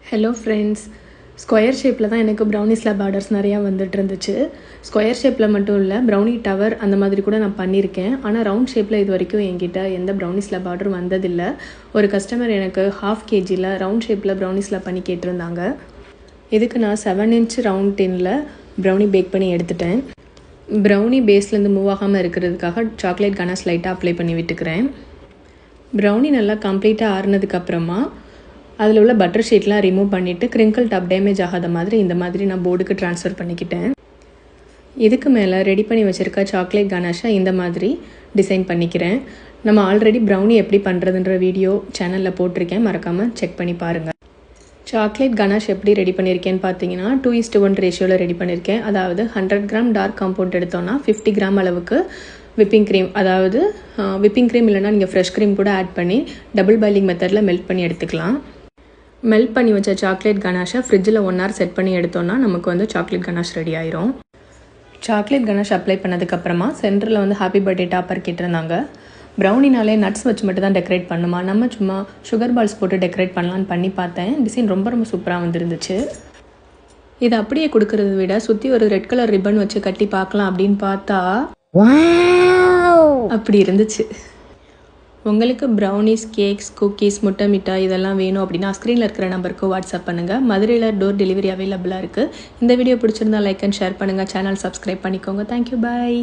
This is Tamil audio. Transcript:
ஹலோ ஃப்ரெண்ட்ஸ், ஸ்கொயர் ஷேப்பில் தான் எனக்கு ப்ரௌனி ஸ்லாப் ஆர்டர்ஸ் நிறையா வந்துட்டு இருந்துச்சு. ஸ்கொயர் ஷேப்பில் மட்டும் இல்லை, ப்ரௌனி டவர் அந்த மாதிரி கூட நான் பண்ணியிருக்கேன். ஆனால் ரவுண்ட் ஷேப்பில் இது வரைக்கும் என்கிட்ட எந்த ப்ரௌனி ஸ்லாப் ஆர்டர் வந்ததில்லை. ஒரு கஸ்டமர் எனக்கு 1/2 kg ரவுண்ட் ஷேப்பில் ப்ரௌனி ஸ்லாப் பண்ணி கேட்டிருந்தாங்க. இதுக்கு நான் 7 inch ரவுண்ட் டின்னில் ப்ரௌனி பேக் பண்ணி எடுத்துட்டேன். ப்ரௌனி பேஸ்லேருந்து மூவ் ஆகாமல் இருக்கிறதுக்காக சாக்லேட் கனாஷ் லைட்டாக அப்ளை பண்ணி விட்டுக்கிறேன். ப்ரௌனி நல்லா கம்ப்ளீட்டாக ஆறுனதுக்கப்புறமா அதில் உள்ள பட்டர் ஷீட்லாம் ரிமூவ் பண்ணிவிட்டு கிரிங்கிள் டாப் டேமேஜ் ஆகாத மாதிரி இந்த மாதிரி நான் போர்டுக்கு ட்ரான்ஸ்ஃபர் பண்ணிக்கிட்டேன். இதுக்கு மேலே ரெடி பண்ணி வச்சுருக்க சாக்லேட் கனாஷை இந்த மாதிரி டிசைன் பண்ணிக்கிறேன். நம்ம ஆல்ரெடி ப்ரௌனி எப்படி பண்ணுறதுன்ற வீடியோ சேனலில் போட்டிருக்கேன், மறக்காமல் செக் பண்ணி பாருங்கள். சாக்லேட் கனாஷ் எப்படி ரெடி பண்ணியிருக்கேன்னு பார்த்தீங்கன்னா 2:1 ரேஷியோவில் ரெடி பண்ணியிருக்கேன். அதாவது 100 கிராம் டார்க் காம்பவுண்ட் எடுத்தோன்னா 50 கிராம் அளவுக்கு விப்பிங் க்ரீம், அதாவது விப்பிங் க்ரீம் இல்லைனா நீங்கள் ஃப்ரெஷ் க்ரீம் கூட ஆட் பண்ணி டபுள் பாயிலிங் மெத்தடில் மெல்ட் பண்ணி எடுத்துக்கலாம். மெல்ட் பண்ணி வச்ச சாக்லேட் கனாஷை ஃப்ரிட்ஜில் 1 hour செட் பண்ணி எடுத்தோன்னா நமக்கு சாக்லேட் கனாஷ் ரெடி ஆயிரும். சாக்லேட் கனாஷ் அப்ளை பண்ணதுக்கப்புறமா சென்டரில் ஹாப்பி பர்த்டே டாப்பர் கேட்டிருந்தாங்க. ப்ரௌனினாலே நட்ஸ் வச்சு மட்டும் தான் டெக்கரேட் பண்ணுமா, நம்ம சும்மா சுகர் பால்ஸ் போட்டு டெக்கரேட் பண்ணலான்னு பண்ணி பார்த்தேன். டிசைன் ரொம்ப சூப்பராக வந்துருந்துச்சு. இதை அப்படியே கொடுக்கறத விட சுற்றி ஒரு ரெட் கலர் ரிப்பன் வச்சு கட்டி பார்க்கலாம் அப்படின்னு பார்த்தா அப்படி இருந்துச்சு. உங்களுக்கு ப்ரௌனிஸ், கேக்ஸ், குக்கீஸ், முட்டை மிட்டாய் இதெல்லாம் வேணும் அப்படின்னா ஸ்க்ரீனில் இருக்கிற நம்பருக்கு வாட்ஸ்அப் பண்ணுங்கள். மதுரையில் டோர் டெலிவரி அவைலபிளாக இருக்குது. இந்த வீடியோ பிடிச்சிருந்தா லைக் அண்ட் ஷேர் பண்ணுங்கள். சேனல் சப்ஸ்கிரைப் பண்ணிக்கோங்க. தேங்க்யூ, பாய்.